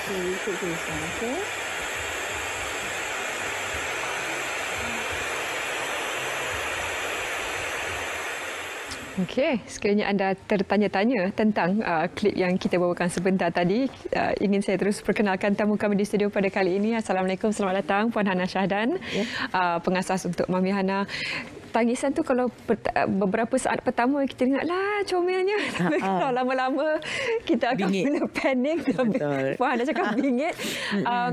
Okey, ikut tulisan. Okey. Okey, sekiranya anda tertanya-tanya tentang klip yang kita bawakan sebentar tadi, ingin saya terus perkenalkan tamu kami di studio pada kali ini. Assalamualaikum, selamat datang Puan Hana Shahdan, pengasas untuk Mami Hana. Tangisan tu kalau beberapa saat pertama kita ingatlah comelnya. Kalau lama-lama kita akan mula panik. Puan Hana cakap bingit.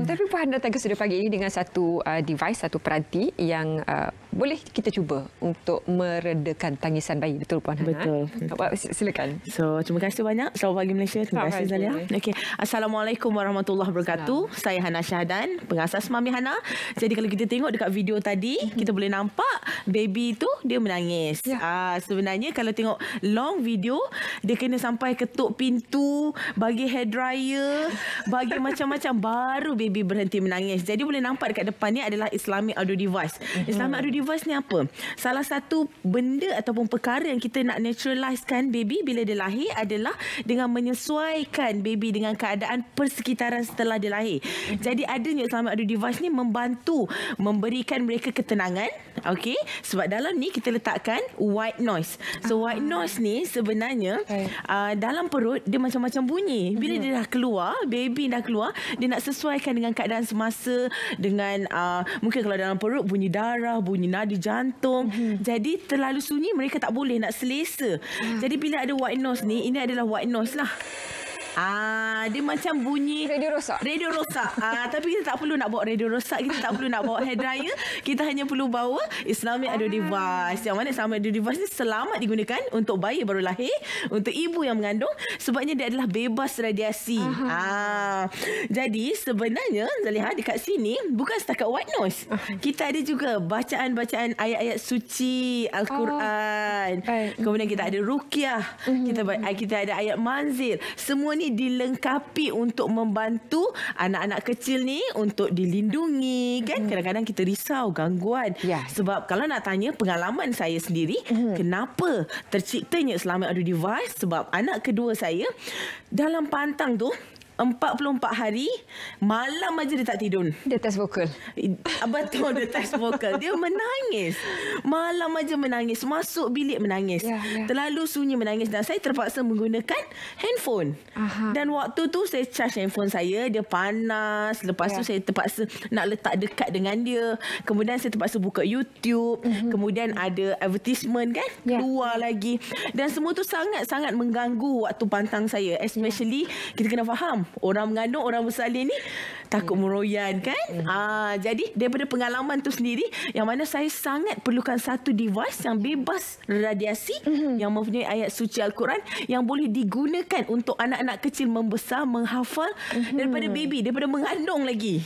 Tapi Puan Hana datang ke studio pagi ini dengan satu device, satu peranti yang boleh kita cuba untuk meredakan tangisan bayi. Betul Puan Hana? Betul. Silakan. So, terima kasih banyak. Selamat pagi Malaysia. Terima kasih Zalia. Okey. Assalamualaikum warahmatullahi wabarakatuh. Saya Hana Shahdan, pengasas Mami Hana. Jadi kalau kita tengok dekat video tadi, kita boleh nampak baby tu dia menangis. Sebenarnya kalau tengok long video, dia kena sampai ketuk pintu, bagi hair dryer, bagi macam-macam, baru baby berhenti menangis. Jadi boleh nampak dekat depan ni adalah Islamic audio device. Islamic audio device ni apa? Salah satu benda ataupun perkara yang kita nak naturalizekan baby bila dia lahir adalah dengan menyesuaikan baby dengan keadaan persekitaran setelah dia lahir. Jadi adanya Islamic audio device ni membantu memberikan mereka ketenangan. Okey, sebab dalam ni kita letakkan white noise. So white noise ni sebenarnya dalam perut dia macam-macam bunyi. Bila dia dah keluar, baby dah keluar, dia nak sesuaikan dengan keadaan semasa, dengan mungkin kalau dalam perut bunyi darah, bunyi nadi jantung. Jadi terlalu sunyi mereka tak boleh nak selesa. Jadi bila ada white noise ni, ini adalah white noise lah. Dia macam bunyi radio rosak. Radio rosak. Tapi kita tak perlu nak bawa radio rosak, kita tak perlu nak bawa hair dryer, kita hanya perlu bawa Islamic audio device. Yang mana Islamic audio device ni selamat digunakan untuk bayi baru lahir, untuk ibu yang mengandung, sebabnya dia adalah bebas radiasi. Jadi sebenarnya Zaliha, dekat sini bukan setakat white noise. Kita ada juga bacaan-bacaan ayat-ayat suci Al-Quran. Kemudian kita ada ruqyah, kita ada ayat manzil. Semua ni dilengkapi untuk membantu anak-anak kecil ni untuk dilindungi, kan? Kadang-kadang kita risau gangguan. Sebab kalau nak tanya pengalaman saya sendiri, kenapa terciptanya Islamic audio device? Sebab anak kedua saya dalam pantang tu 44 hari, malam aja dia tak tidur. Dia test vokal. Betul, dia test vokal. Dia menangis. Malam aja menangis. Masuk bilik menangis. Terlalu sunyi menangis. Dan saya terpaksa menggunakan handphone. Dan waktu tu saya charge handphone saya. Dia panas. Lepas tu saya terpaksa nak letak dekat dengan dia. Kemudian saya terpaksa buka YouTube. Kemudian ada advertisement kan. Keluar lagi. Dan semua tu sangat-sangat mengganggu waktu pantang saya. Especially kita kena faham, orang mengandung, orang bersalin ni takut meroyan kan. Jadi daripada pengalaman tu sendiri, yang mana saya sangat perlukan satu device yang bebas radiasi, yang mempunyai ayat suci Al-Quran, yang boleh digunakan untuk anak-anak kecil membesar, menghafal, daripada baby, daripada mengandung lagi.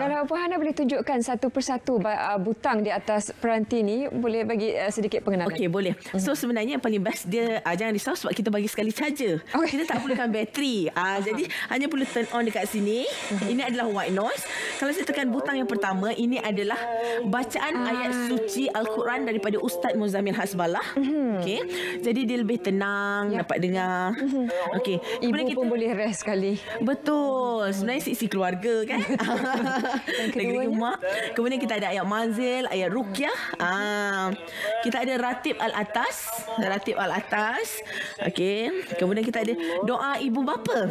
Kalau Puan Hana boleh tunjukkan satu persatu butang di atas peranti ni, boleh bagi sedikit pengenalan? Okey, boleh. So sebenarnya yang paling best, dia jangan risau sebab kita bagi sekali charger. Kita tak perlukan bateri. Jadi hanya perlu turn on dekat sini. Ini adalah white noise. Kalau saya tekan butang yang pertama, ini adalah bacaan ayat suci Al-Quran daripada Ustaz Muzammil Hasballah. Okey. Jadi dia lebih tenang, dapat dengar. Okey. Ibu pun boleh rest sekali. Betul. Sebenarnya sisi keluarga kan. Lagi mak. Kemudian kita ada ayat manzil, ayat ruqyah. Kita ada ratib al-atas. Ratib al-atas. Okey. Kemudian kita ada doa ibu bapa.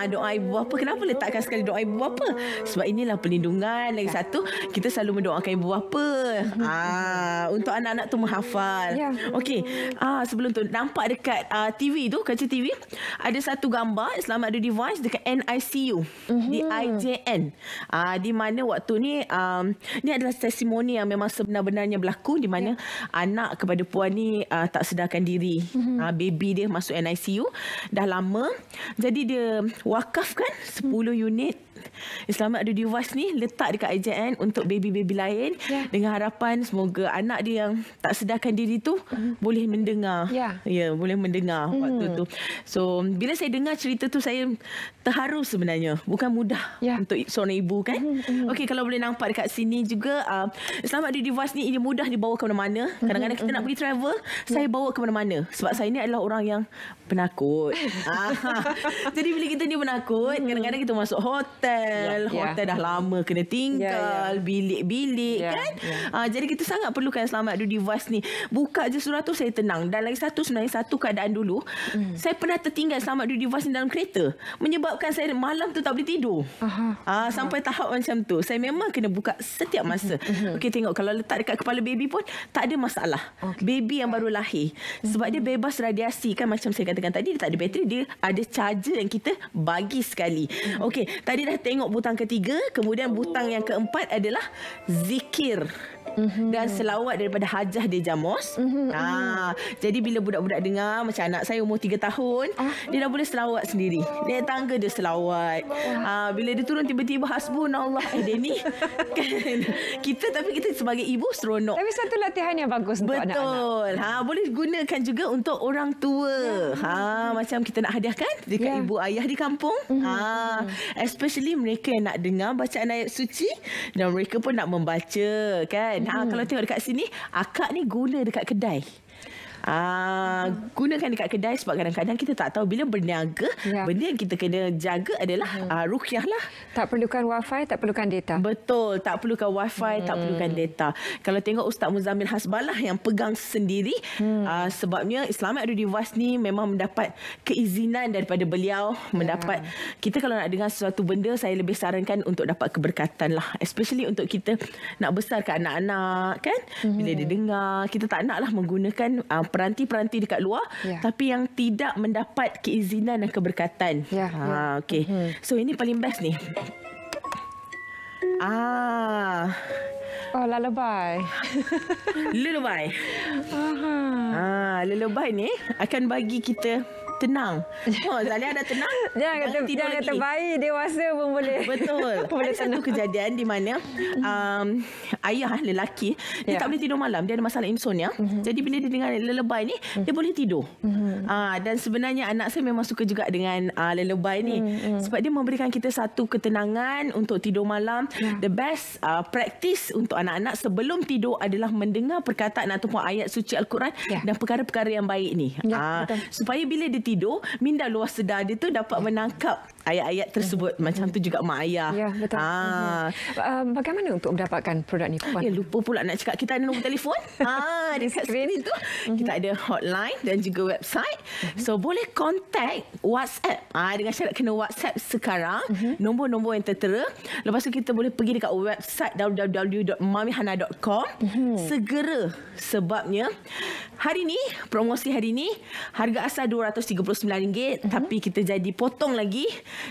Doa ibu bapa. Kenapa letakkan sekali doa ibu bapa? Sebab inilah perlindungan. Lagi satu, kita selalu mendoakan ibu bapa. Untuk anak-anak tu menghafal. Okey. Sebelum tu, nampak dekat TV tu, kaca TV, ada satu gambar Islamic audio device dekat NICU. Di IJN. Di mana waktu ni, ni adalah testimoni yang memang sebenar-benarnya berlaku, di mana anak kepada puan ni tak sedarkan diri. Baby dia masuk NICU dah lama. Jadi dia wakafkan 10 unit Islamic audio device ni, letak dekat IJN untuk baby-baby lain, dengan harapan semoga anak dia yang tak sedarkan diri tu boleh mendengar. Boleh mendengar waktu tu. So bila saya dengar cerita tu, saya terharu sebenarnya. Bukan mudah untuk seorang ibu kan. Okey, kalau boleh nampak dekat sini juga, Islamic audio device ni ini mudah dibawa ke mana-mana. Kadang-kadang kita nak pergi travel, saya bawa ke mana-mana sebab saya ni adalah orang yang penakut. Jadi Jadi bila kita ni penakut, kadang-kadang kita masuk hotel, hotel dah lama kena tinggal, bilik-bilik kan. Jadi kita sangat perlukan Selamat Dulu Device ni. Buka je surah tu saya tenang. Dan lagi sebenarnya satu keadaan dulu, saya pernah tertinggal Selamat Dulu Device ni dalam kereta, menyebabkan saya malam tu tak boleh tidur. Sampai tahap macam tu. Saya memang kena buka setiap masa. Okey, tengok kalau letak dekat kepala baby pun tak ada masalah. Baby yang baru lahir, sebab dia bebas radiasi kan, macam saya katakan tadi, dia tak ada bateri, dia ada charger yang kita bagi sekali. Okey, tadi dah tengok butang ketiga, kemudian butang yang keempat adalah zikir dan selawat daripada Hajah dia Jamos. Jadi bila budak-budak dengar, macam anak saya umur 3 tahun, dia dah boleh selawat sendiri. Naik tangga dia selawat. Bila dia turun tiba-tiba hasbunallah, dia ni kan, tapi kita sebagai ibu seronok. Tapi satu latihan yang bagus untuk anak-anak. Betul. Boleh gunakan juga untuk orang tua. Macam kita nak hadiahkan dekat ibu ayah di kampung. Especially mereka yang nak dengar bacaan ayat suci dan mereka pun nak membaca kan. Kalau tengok dekat sini, akak ni guna dekat kedai. Gunakan dekat kedai sebab kadang-kadang kita tak tahu bila berniaga, benda yang kita kena jaga adalah ruqyah lah. Tak perlukan wifi, tak perlukan data. Betul, tak perlukan wifi, tak perlukan data. Kalau tengok Ustaz Muzammil Hasbalah yang pegang sendiri, sebabnya Selamat Dulu Device ni memang mendapat keizinan daripada beliau, mendapat, kita kalau nak dengar sesuatu benda, saya lebih sarankan untuk dapat keberkatan lah, especially untuk kita nak besarkan anak-anak kan. Bila dia dengar, kita tak naklah menggunakan peranti-peranti dekat luar, tapi yang tidak mendapat keizinan dan keberkatan. Okey. So ini paling best ni. Lullaby. Lullaby. Lullaby ni akan bagi kita tenang. Zalia dah tenang. Jangan kata bayi dewasa pun boleh. Betul. boleh ada satu kejadian di mana ayah lelaki dia tak boleh tidur malam. Dia ada masalah insomnia. Jadi bila dia dengar lullaby ni, dia boleh tidur. Dan sebenarnya anak saya memang suka juga dengan lullaby ni. Sebab dia memberikan kita satu ketenangan untuk tidur malam. The best practice untuk anak-anak sebelum tidur adalah mendengar perkataan ataupun ayat suci Al-Quran dan perkara-perkara yang baik ni. Supaya bila dia tidur, minda luar sedar dia tu dapat menangkap ayat-ayat tersebut. Macam tu juga mak ayah. Ya, betul. Bagaimana untuk mendapatkan produk ni, Puan? Lupa pula nak cakap, kita ada nombor telefon. Dekat skrin tu kita ada hotline dan juga website. So boleh contact WhatsApp. Dengan syarat kena WhatsApp sekarang. Nombor-nombor yang tertera. Lepas tu kita boleh pergi dekat website www.mamihana.com. Segera, sebabnya hari ni, promosi hari ni, harga asal RM239, tapi kita jadi potong lagi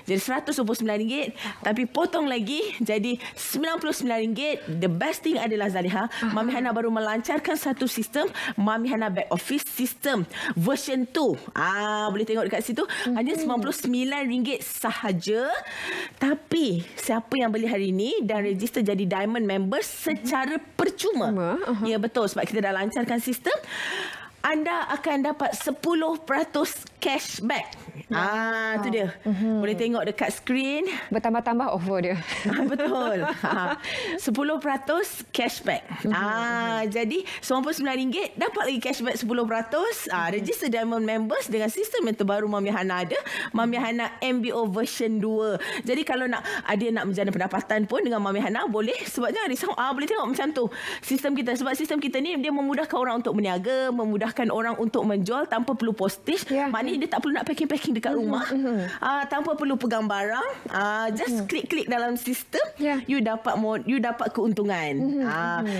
jadi RM129, tapi potong lagi jadi RM99. The best thing adalah Zaliha, Mami Hana baru melancarkan satu sistem, Mami Hana Back Office System version 2. Boleh tengok dekat situ, hanya RM99 sahaja. Tapi siapa yang beli hari ini dan register jadi Diamond member secara percuma. Ya, betul, sebab kita dah lancarkan sistem, anda akan dapat 10% cashback. Tu dia. Boleh tengok dekat skrin. Bertambah-tambah offer dia. Betul. 10% cashback. Jadi RM99 dapat lagi cashback 10%. Register Diamond members dengan sistem yang terbaru Mami Hana ada. Mami Hana MBO version 2. Jadi kalau nak ada nak menjana pendapatan pun dengan Mami Hana boleh. Sebab jangan risau. Boleh tengok macam tu sistem kita. Sebab sistem kita ni dia memudahkan orang untuk berniaga, memudahkan orang untuk menjual tanpa perlu postage. Maknanya dia tak perlu nak packing-packing dekat rumah. Tanpa perlu pegang barang. Just klik-klik dalam sistem, you dapat keuntungan.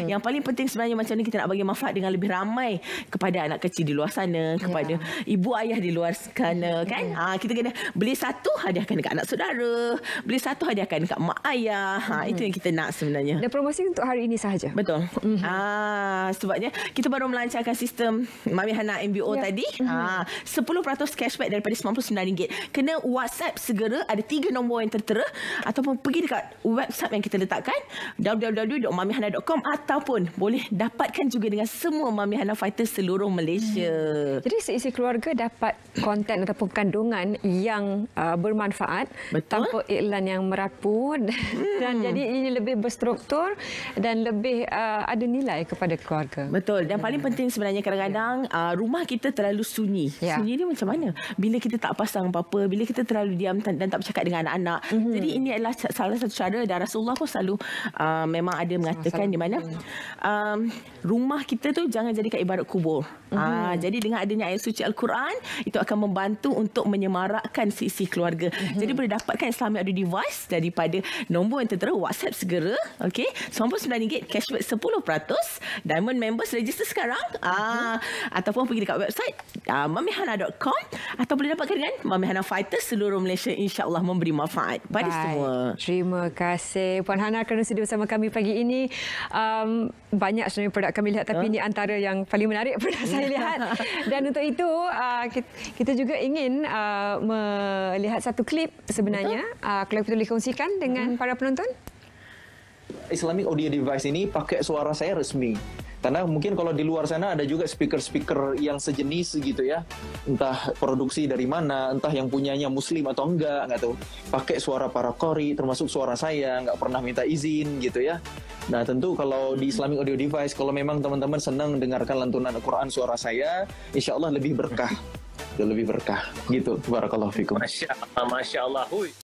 Yang paling penting sebenarnya macam ni, kita nak bagi manfaat dengan lebih ramai kepada anak kecil di luar sana, kepada ibu ayah di luar sana kan. Kita kena beli satu, hadiahkan dekat anak saudara, beli satu, hadiahkan dekat mak ayah. Itu yang kita nak sebenarnya. Dan promosi untuk hari ini sahaja. Betul. Sebabnya kita baru melancarkan sistem Mami Hana MBO tadi. 10% cashback daripada RM99. Kena WhatsApp segera, ada 3 nombor yang tertera, ataupun pergi dekat website yang kita letakkan www.mamihana.com, ataupun boleh dapatkan juga dengan semua Mami Hana Fighter seluruh Malaysia. Jadi seisi keluarga dapat konten ataupun kandungan yang bermanfaat. Betul. Tanpa iklan yang merapu dan jadi ini lebih berstruktur dan lebih ada nilai kepada keluarga. Betul. Dan paling penting sebenarnya kadang-kadang memang rumah kita terlalu sunyi. Sunyi ni macam mana? Bila kita tak pasang apa-apa, bila kita terlalu diam dan tak bercakap dengan anak-anak. Jadi ini adalah salah satu cara, dan Rasulullah pun selalu memang ada mengatakan di mana rumah kita tu jangan jadikan ibarat kubur. Jadi dengan adanya ayat suci Al-Quran, itu akan membantu untuk menyemarakkan sisi keluarga. Jadi boleh dapatkan Islamic Audio Device daripada nombor yang tertera, WhatsApp segera. Okey, RM99, cashback 10%. Diamond members register sekarang. Ataupun pergi dekat website mamihana.com, atau boleh dapatkan dengan Mami Hana Fighters seluruh Malaysia, insya-Allah memberi manfaat pada semua. Terima kasih Puan Hana kerana sedia bersama kami pagi ini. Banyak sebenarnya produk kami lihat, tapi ini antara yang paling menarik pernah saya lihat. Dan untuk itu kita juga ingin melihat satu klip sebenarnya. Kalau kita boleh kongsikan dengan para penonton. Islamic Audio Device ini pakai suara saya resmi. Karena mungkin kalau di luar sana ada juga speaker-speaker yang sejenis gitu ya. Entah produksi dari mana, entah yang punyanya muslim atau enggak tahu. Pakai suara para qori, termasuk suara saya, nggak pernah minta izin gitu ya. Nah tentu kalau di Islamic Audio Device, kalau memang teman-teman senang dengarkan lantunan Al-Quran suara saya, insya Allah lebih berkah. Lebih berkah gitu. Barakallahu fikum. Masya Allah, Masya Allah.